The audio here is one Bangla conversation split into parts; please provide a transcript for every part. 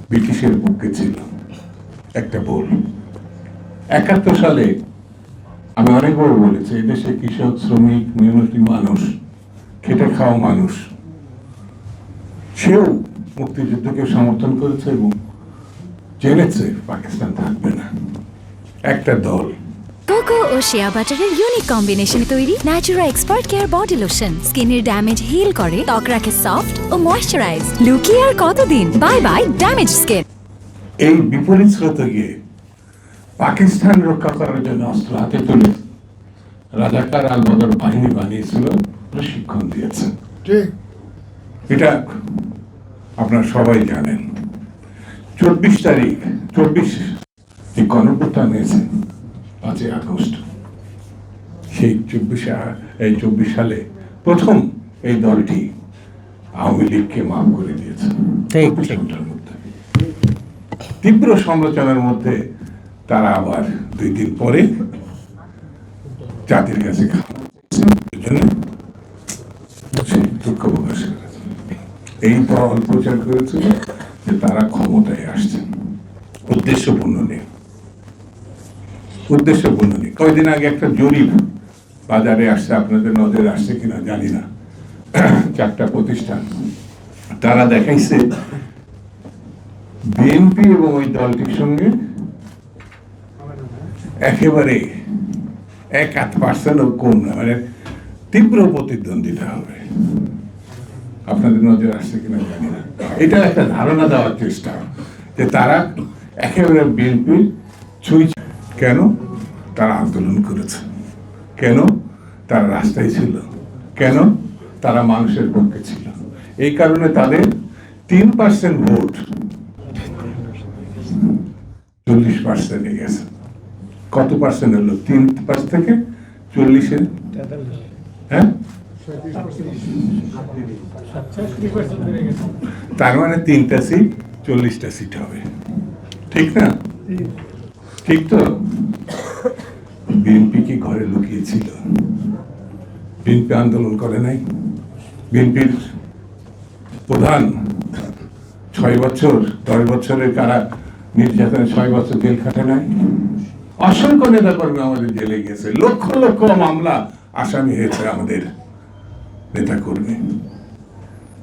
ব্রিটিশের পক্ষে ছিল একটা ভুল। 71 সালে আমি অনেকবার বলেছি, এদেশে কৃষক, শ্রমিক, মেহনতি মানুষ, খেটে খাওয়া মানুষ, সেও মুক্তিযুদ্ধকে সমর্থন করেছে এবং জেনেছে পাকিস্তান থাকবে না। একটা দল কোকো ও শিয়া বাটারের ইউনিক কম্বিনেশনে তৈরি Natura expert care body lotion স্কিনের ড্যামেজ হিল করে, ত্বক রাখে সফট ও ময়েশ্চারাইজ। লুকিয়ে আর কতদিন, বাই বাই ড্যামেজ স্কিন। এই বিপরীত স্রোতে গিয়ে পাকিস্তান রক্ষা করার জন্য অস্ত্র হাতে তুলে রাজাকার আল বদর বাহিনী বানিয়েছিল, প্রশিক্ষণ দিয়েছে। এটা আপনারা সবাই জানেন। 24 তারিখ এই গণপ্রত্যান হয়েছে 5ই আগস্ট। সেই 24 সালে প্রথম এই দলটি আওয়ামী লীগকে মাফ করে দিয়েছে। তীব্র সমালোচনার মধ্যে তারা আবার 2 দিন পরে জাতির কাছে দুঃখ প্রকাশ করেছে। এই দল প্রচার করেছিল যে তারা ক্ষমতায় আসছে, উদ্দেশ্যপূর্ণ নেই। কয়েকদিন আগে একটা জরিপ বাজারে আসছে, আপনাদের নজরে আসছে কিনা জানি না। 4টা প্রতিষ্ঠান তারা দেখাইছে বিএনপি এবং ওই দলটির সঙ্গে একেবারে 1-8% কম না, মানে তীব্র প্রতিদ্বন্দ্বিতা হবে। আপনাদের নজরে আসছে কিনা জানি না। এটা একটা ধারণা দেওয়ার চেষ্টা যে তারা একেবারে বিএনপি ছুঁই। কেন তারা আন্দোলন করেছে, কেন তারা রাস্তায় ছিল, কেন তারা মানুষের পক্ষে ছিল। এই কারণে তাদের 3% ভোট 40% গেছে। কত পার্সেন্ট হলো? 3 থেকে 40-এ, হ্যাঁ, তার মানে 3টা সিট 40টা সিট হবে, ঠিক না? ঠিক তো? বিএনপি কি ঘরে লুকিয়েছিল? বিএনপি আন্দোলন করে নাই? বিএনপির প্রধান 6 বছর 10 বছরের কারা নির্যাতনে 6 বছর জেল খাটে নাই? অসংখ্য নেতা কর্মী আমাদের জেলে গেছে, লক্ষ লক্ষ মামলা আসামি হয়েছে আমাদের নেতা কর্মী।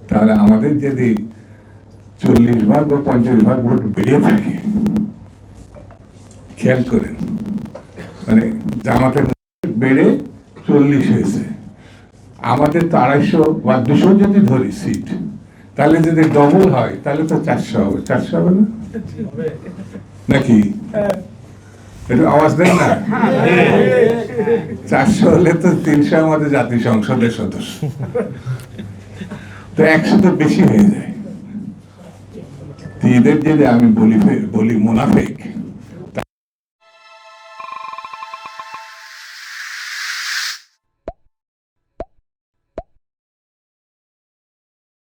তাহলে আমাদের যদি 40% বা 50% ভোট বেড়ে থাকে, খেয়াল করেন, মানে জামাতের বেড়ে 40 হয়েছে, আমাদের তো 250 বা 200 যদি ধরি সিট, তাহলে যদি ডবল হয় তাহলে তো 400 হবে। 400 হবে না নাকি? একটু আওয়াজ দেন না। 400 হলে তো 300 আমাদের জাতীয় সংসদের সদস্য, তো 100 তো বেশি হয়ে যায়। এদের যদি আমি বলি মুনাফিক,